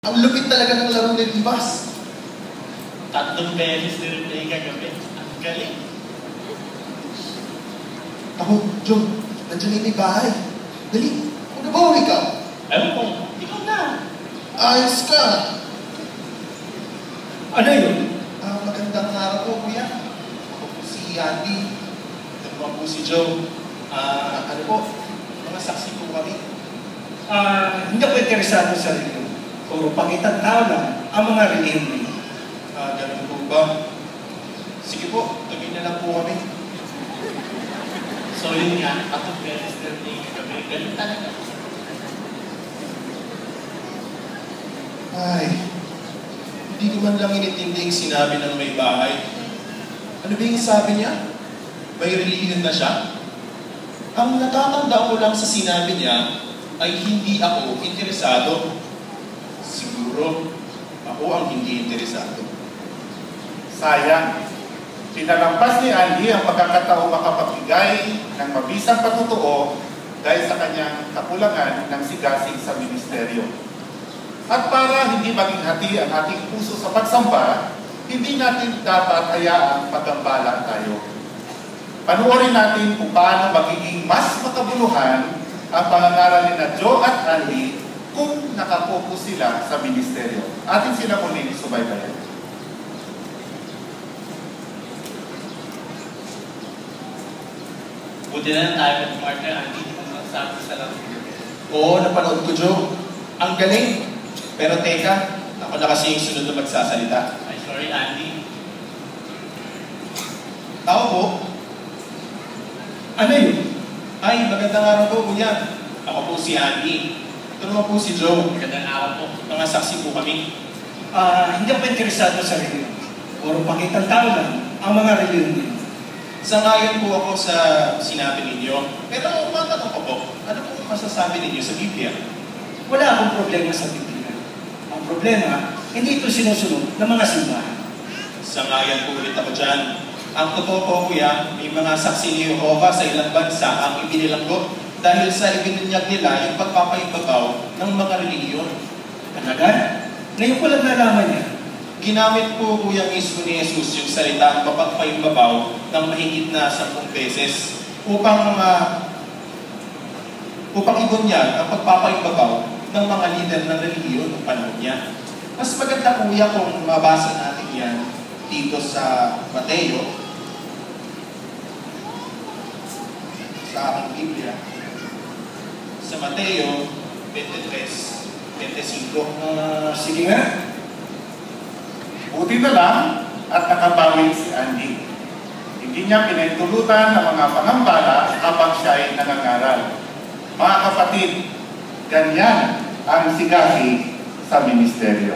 Ang lupit talaga ng laro ni Libas. 3 beses ni-replay kagabi. Ang galing. Ako, John, nandiyan yung may bahay. Dali, kung nabawi ka. Ewan ko, ikaw na. Ayos ka. Ano yun? Magandang araw po, kuya. Ako po si Andy. Ito naman po si Joe. Ano po, mga saksi po kami. Hindi ako interesado sa reliyon. Puro pakitang tao lang ang mga reliyon niyo. Ganun po ba? Sige po, tabi na lang po kami. So yun nga, 3 beses ni-replay kagabi. Galing talaga. Ay, hindi ko man lang inintindi yung sinabi ng may bahay. Ano ba yung sabi niya? May relihiyon na siya? Ang natatanda ko lang sa sinabi niya ay hindi ako interesado. Siguro, ako ang hindi interesado. Sayang. Pinalampas ni Andy ang pagkakataong makapagbigay ng mabisang patutuo dahil sa kanyang kakulangan ng sigasig sa ministeryo. At para hindi maging hati ang ating puso sa pagsamba, hindi natin dapat hayaang magambala tayo. Panoorin natin kung paano magiging mas makabuluhan ang pangangaral ni Joe at Andy kung nakapokus sila sa ministeryo. Atin sila muling subaybayan. Buti na lang tayo with partner, Andy. Ang sabi sa lang. Oo, napanood ko, Joe. Ang galing. Pero teka, ako na kasi yung sunod na magsasalita. Ay, sorry, Andy. Tao po. Ano yun? Ay, magandang araw po, kuya. Ako po si Andy. Ito naman po si Joe. Magandang araw po. Mga saksi po kami. Hindi ako interesado sa reliyon. Puro pakitang tao lang ang mga reliyon niyo. Sangayon po ako sa sinabi ninyo. Pero matanong ko po, ano po masasabi ninyo sa Biblia? Wala akong problema sa Biblia. Ang problema, hindi ito sinusunod ng mga simbahan. Sangayon po ulit ako dyan. Ang totoo po, kuya, may mga saksi ni Jehovah sa ilang bansa ang ibinilanggo dahil sa ibinunyag nila yung pagpapaibabaw ng mga reliyon. Talaga? Ngayon ko lang nalaman niya. Ginamit po, kuya, mismo ni Jesus yung salita ang pagpapaibabaw ng mahigit na 10 beses upang ibunyag ang pagpapaibabaw ng mga lider ng relihiyon ng panahon niya. Mas maganda, kuya, kung mabasa natin yan dito sa Mateo, sa aking Biblia, sa Mateo 23:25. Sige nga. Buti na lang at nakabawi si Andy. Hindi niya pinahintulutan ng mga pangambala habang siya ay nangangaral. Mga kapatid, ganyan ang sigasig sa ministeryo.